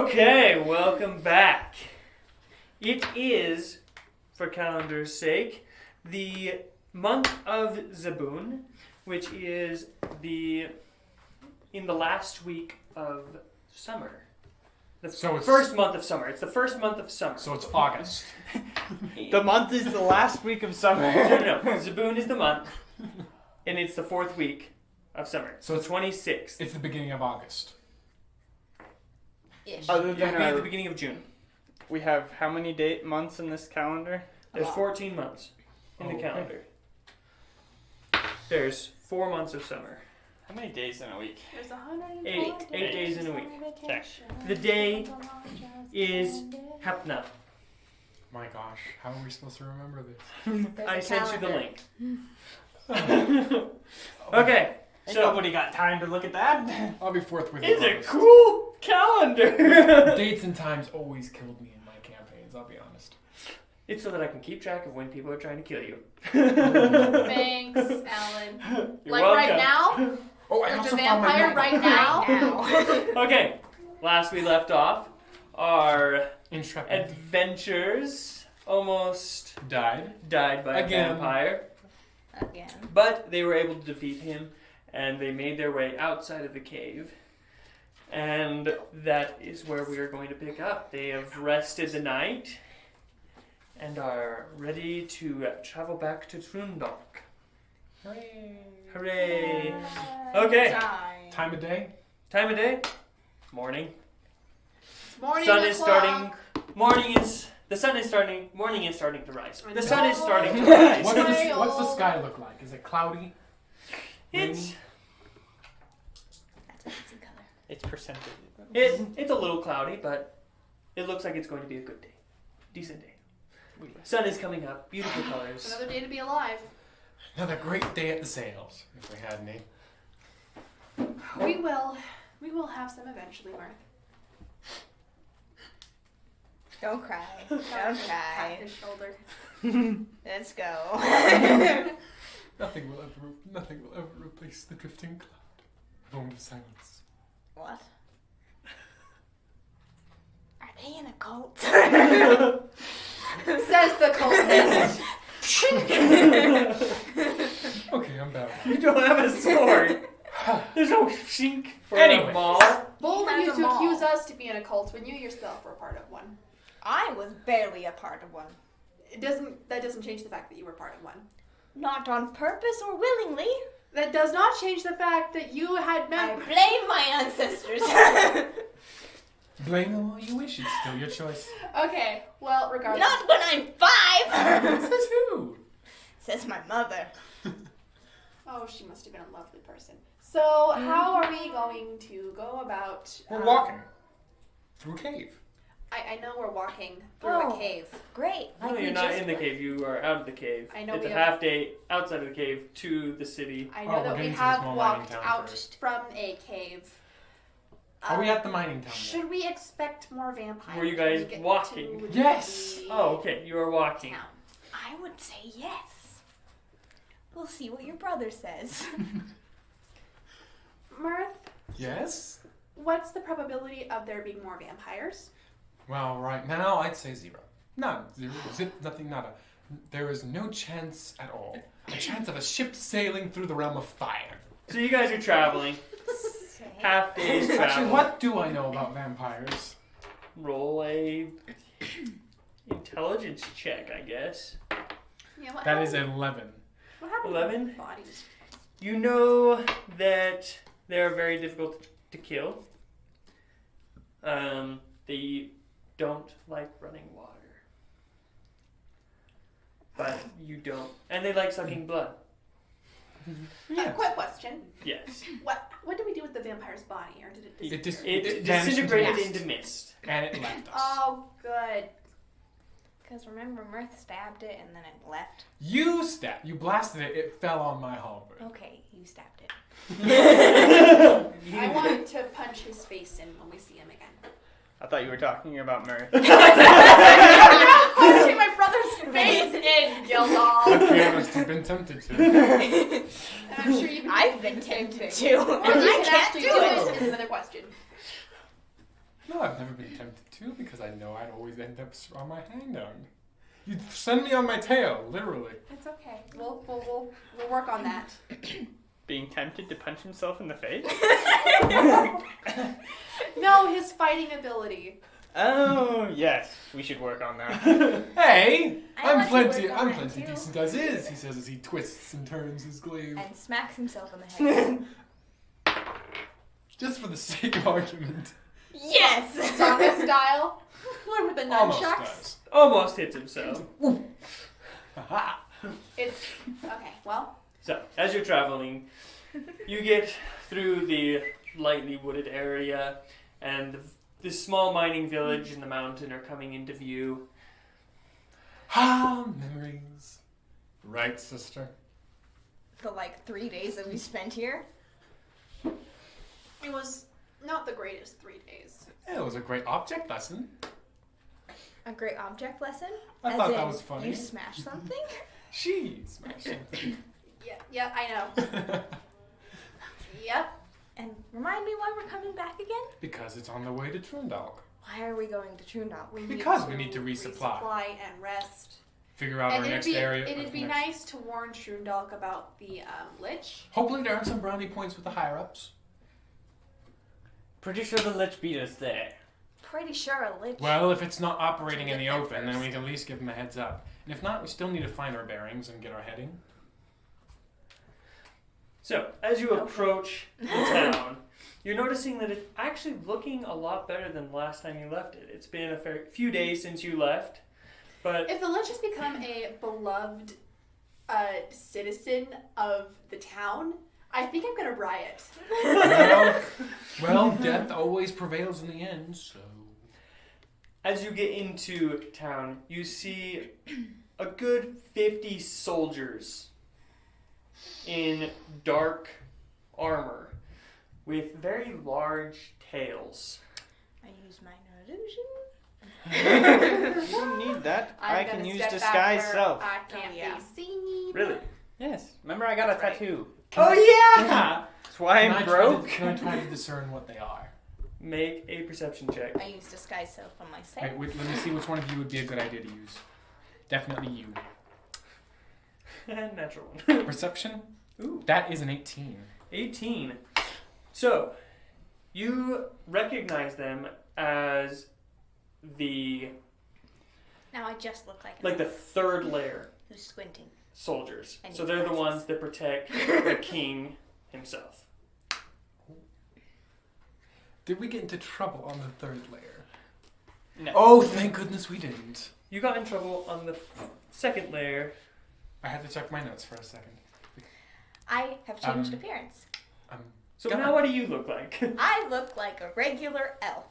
Okay, welcome back. It is, for calendar's sake, the month of Zabun, which is in the last week of summer. First month of summer. It's the first month of summer. So it's August. The month is the last week of summer. No. Zabun is the month, and it's the fourth week of summer. So it's 26th. It's the beginning of August. Ish. Other It than would be our, the beginning of June. we have how many months in this calendar? There's 14 months in the Okay. calendar. There's 4 months of summer. How many days in a week? There's 104 Eight days in a week. Okay. The day is Hepna. My gosh, how are we supposed to remember this? I a sent you the calendar. link. Okay, Ain't so nobody got time to look at that. I'll be forth with it's you. a cool calendar. Dates and times always killed me in my campaigns, I'll be honest. It's so that I can keep track of when people are trying to kill you. Thanks, Alan. You're Like welcome. right now? Oh, I There's also a found my vampire notebook. right now? Okay, last we left off, our Intrepid adventures almost died. died by Again. a vampire. Again. But they were able to defeat him, and they made their way outside of the cave. And that is where we are going to pick up. They have rested the night and are ready to travel back to Trundok. Hooray. Hooray! Okay. Time of day? Time of day? Morning. It's morning Sun is o'clock. starting. Morning is starting to rise. The sun is No. starting to rise. What's the sky look like? Is it cloudy? It's That's a fancy color. It's percentage. it's a little cloudy, but it looks like it's going to be a good day. Decent day. Sun is coming up. Beautiful colors. Another day to be alive. Another great day at the sales, if we had any. We will have some eventually, Mirth. Don't cry. Don't Pat cry. his shoulder. Let's go. Nothing will ever replace the drifting cloud. Moment of silence. What? Are they in a cult? Says the cultist. Okay, I'm back. You don't have a sword. There's no shink for Anyway. a maul. Bold of He you has a to mall. accuse us to be in a cult when you yourself were part of one. I was barely a part of one. That doesn't change the fact that you were part of one. Not on purpose or willingly. That does not change the fact that you had I met. blame my ancestors. Blame them all you wish, it's still your choice. Okay, well, regardless. Not when I'm 5. Says who? Says my mother. Oh, she must have been a lovely person. So, how are we going to go about? We're walking. Through a cave. I know we're walking through Oh. a cave. Great. No, Like we you're not just in the were. cave. You are out of the cave. I know it's we a have- half day outside of the cave to the city. I Oh, know we're that we getting to the have small mining walked town out first. from a cave. Are we at the mining town yet? Should we expect more vampires? Were you when we guys get walking? to Yes. the Oh, okay. You are walking. Town? I would say yes. We'll see what your brother says. Mirth, Yes? what's the probability of there being more vampires? Well, right now, I'd say 0. Not 0. Nothing, nada. There is no chance at all. A chance of a ship sailing through the realm of fire. So you guys are traveling. Half days travel. Actually, what do I know about vampires? Roll a intelligence check, I guess. Yeah, what That is happened- 11. What happened 11? to bodies? You know that they are very difficult to kill. They don't like running water. But you don't. And they like sucking blood. Yes. Quick question. Yes. What did we do with the vampire's body, or did it disappear? It vanished disintegrated mist. into mist. And it left us. Oh, good. Because remember, Mirth stabbed it and then it left. You blasted it, it fell on my halberd. Okay, you stabbed it. I want to punch his face in when we see him again. I thought you were talking about Mirth. Punching my brother's face in, Gildall. Let's be honest, I've been tempted to. And I'm sure you've I've been tempted to. Or you I can can't actually do do it. it is another question. No, I've never been tempted to because I know I'd always end up on my hang-down. You'd send me on my tail, literally. It's okay. We'll work on that. Being tempted to punch himself in the face? No, his fighting ability. Oh, yes. We should work on that. Hey! I I'm like to plenty work on that plenty too. decent as is, he says as he twists and turns his glaive. And smacks himself on the head. Just for the sake of argument. Yes! Sonic style. What with the Almost nunchucks? does. Almost hits himself. Aha! It's okay. Well, So, as you're traveling, you get through the lightly wooded area, and this small mining village and the mountain are coming into view. Ah, memories. Right, sister? The 3 days that we spent here. it was not the greatest 3 days. Yeah, it was a great object lesson. A great object lesson. I As thought in, that was funny. You smashed something? She smashed something. Yeah, I know. Yep. And remind me why we're coming back again? Because it's on the way to Trundalk. Why are we going to Trundalk? Because we need to resupply. Resupply and rest. Figure out And our next it'd area. be nice to warn Trundalk about the Lich. Hopefully to earn some brownie points with the higher-ups. Pretty sure the Lich beat us there. Pretty sure a lich. Well, if it's not operating in the Get there open, then we first. can at least give them a heads up. And if not, we still need to find our bearings and get our heading. So, as you Okay. approach the town, you're noticing that it's actually looking a lot better than the last time you left it. It's been a few days since you left, but If the Lich has become a beloved citizen of the town, I think I'm gonna riot. Well, death always prevails in the end, so... as you get into town, you see a good 50 soldiers in dark armor with very large tails. I use minor illusion. You don't need that. I'm I gonna can use step back disguise where self. I can't Oh, yeah. be seen. Really? Yes. Remember I got a That's right. tattoo. Oh yeah! That's why Can I'm I broke. Can I try to discern what they are? Make a perception check. I use disguise self on myself. Right, wait, let me see which one of you would be a good idea to use. Definitely you. Natural one. Perception? Ooh. That is an 18. 18. So, you recognize them as the Now I just look like the third layer who's squinting. soldiers. I need So they're the glasses. ones that protect the king himself. Did we get into trouble on the third layer? No. Oh, thank goodness we didn't. You got in trouble on the second layer. I had to check my notes for a second. I have changed appearance. So God. now what do you look like? I look like a regular elf.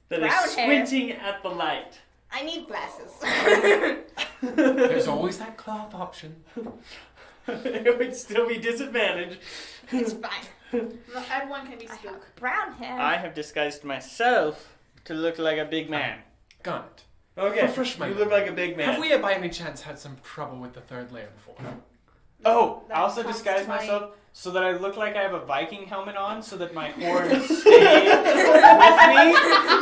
That Brown is hair. squinting at the light. I need glasses. There's always that cloth option. It would still be disadvantaged. It's fine. Everyone can be I have spook. brown hair. I have disguised myself to look like a big man. Got it. Okay, Refresh my you look memory. like a big man. Have we by any chance had some trouble with the third layer before? Oh, I That also comes disguised to my- myself so that I look like I have a Viking helmet on, so that my horns stay with me.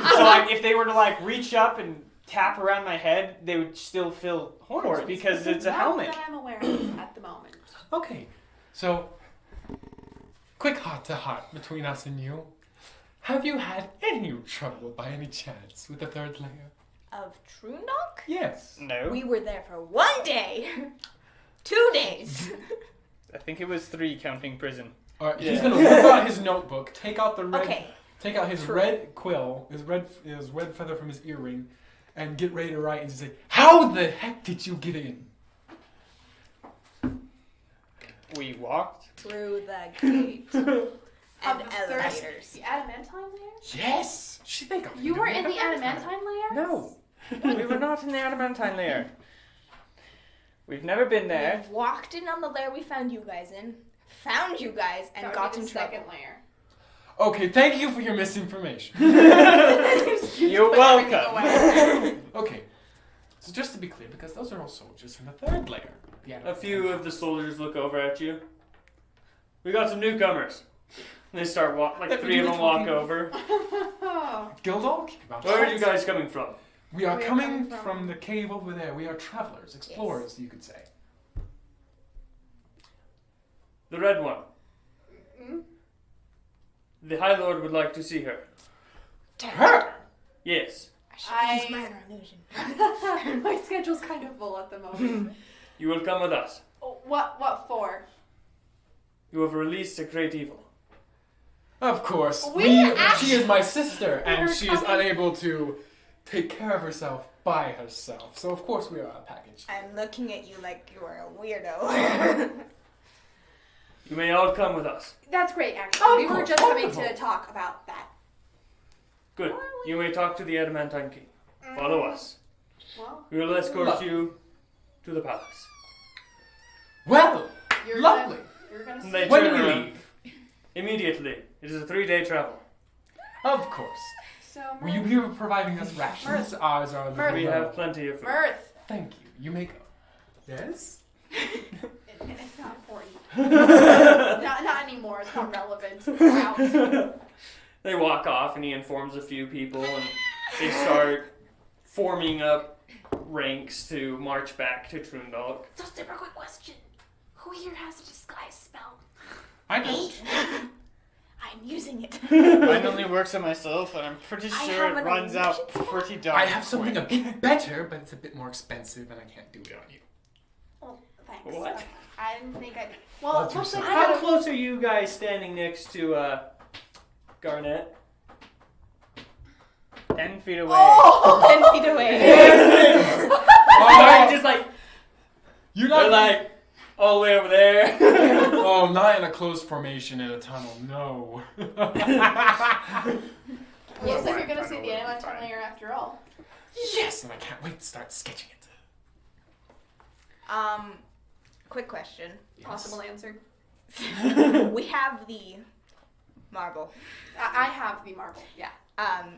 So if they were to reach up and tap around my head, they would still feel horns because it's a Not helmet. that I'm aware of at the moment. Okay, so quick heart-to-heart between us and you. Have you had any trouble by any chance with the third layer? Of Trundalk? Yes. No, We were there for 1 day. 2 days. I think it was 3 counting prison. All right, he's Yeah. gonna whip out his notebook, take out the red, Okay. take out his True. red quill, his red feather from his earring, and get ready to write and just say, "How the heck did you get in?" We walked. Through the gate. Of And the third- elevators. The adamantine layer? Yes. She think I'm You were in the adamantine layer? No, we were not in the adamantine layer. We've never been there. We walked in on the layer we found you guys in. Found you guys and That would got be in the trouble. second layer. Okay, thank you for your misinformation. You're Put everything welcome. away. Okay, so just to be clear, because those are all soldiers from the third layer. A few of the soldiers look over at you. We got some newcomers. They start three of them walk over. Gildal, keep your mouth Where are shut. you guys coming from? We are We are coming coming from from- the cave over there. We are travelers, explorers, you could say. The red one. Mm? The High Lord would like to see her. Her! Yes. I should use minor illusion. My schedule's kind of full at the moment. You will come with us. What for? You have released a great evil. Of course. We She is my sister, and We're she is coming- unable to take care of herself by herself. So of course we are a package. I'm looking at you like you are a weirdo. You may all come with us. That's great, actually. We were course, just coming wonderful. to talk about that. Good. You may talk to the Adamantine King. Follow us. Well, We will escort Lovely. you to the palace. Well, you're lovely. You're gonna They see. When turn do we around. leave? Immediately. It is a 3-day travel. Of course. So, Will you be providing us rations? Ours are Mirth. We have plenty of food. Mirth. Thank you. You make. Yes. It's not important. not anymore. It's not relevant. We're out. They walk off and he informs a few people and they start forming up ranks to march back to Trundalk. So, super quick question: who here has a disguise spell? I don't. I'm using it. Mine only works on myself, and I'm pretty I sure have it an runs out illusion spell. pretty darn I have something a quick. bit better, but it's a bit more expensive, and I can't do it on you. Well, thanks. What? I didn't think I. All Well, to looks like yourself. How I close are you guys standing next to Garnet? 10 feet away. Oh! 10 feet away. They're just like, You're they're not. like all the way over there. Oh, not in a closed formation in a tunnel. No. Looks like you're gonna see the Adamantine layer after all. Yes, and I can't wait to start sketching it. Quick question. Possible answer. We have the marble. I have the marble. Yeah.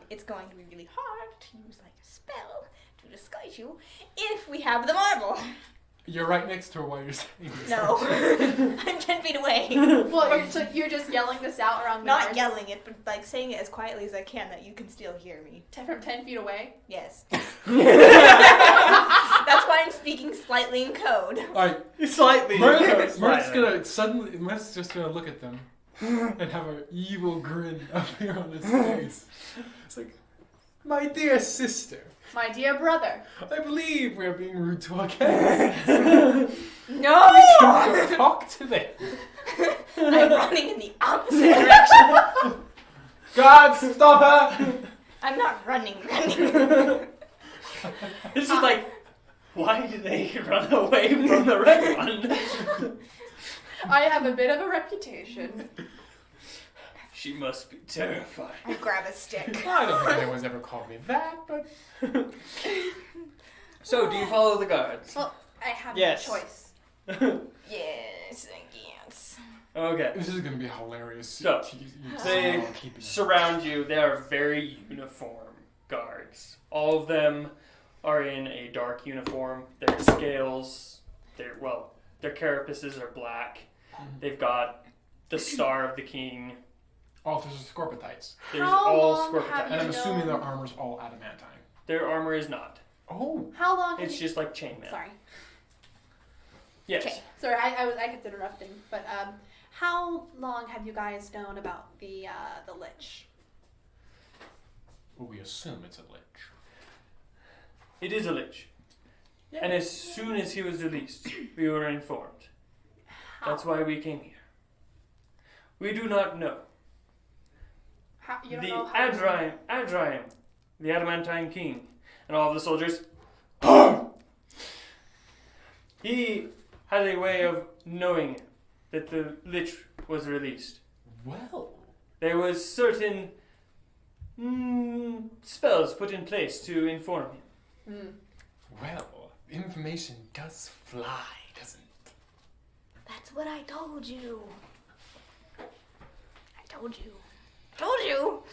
It's going to be really hard to use like a spell to disguise you if we have the marble. You're right next to her while you're saying this. No. I'm 10 feet away. Well, so you're just yelling this out around the Not guards? yelling it, but like saying it as quietly as I can that you can still hear me. From 10 feet away? Yes. That's why I'm speaking slightly in code. Alright, Slightly. Mirth's just gonna look at them and have an evil grin appear on his face. It's like, my dear sister, My dear brother. I believe we're being rude to our guests. No! Go talk to them. I'm running in the opposite direction. God, stop her! I'm not running. It's just like, why did they run away from the red one? I have a bit of a reputation. She must be terrified. I grab a stick. I don't think anyone's ever called me that, but So, do you follow the guards? Well, I have Yes. no choice. Yes, I guess. Okay. this is gonna be hilarious. So, they keeping surround you. They are very uniform guards. All of them are in a dark uniform. Their scales, their carapaces are black. They've got the Star of the King. Oh, there's scorpiotites. There's How all long have scorpions. And I'm You assuming know- their armor's all adamantine. Their armor is not. Oh. How long have It's you... just like chainmail. Sorry. Yes. Okay. Sorry, I kept interrupting. But how long have you guys known about the Lich? Well, we assume it's a lich. It is a lich. And as soon as he was released, we were informed. That's why we came here. We do not know. How, you don't The know how... Adriam, the Adamantine King, and all of the soldiers, he had a way of knowing that the Lich was released. Well. There was certain spells put in place to inform him. Well, information does fly, doesn't it? That's what I told you. I told you. Told you.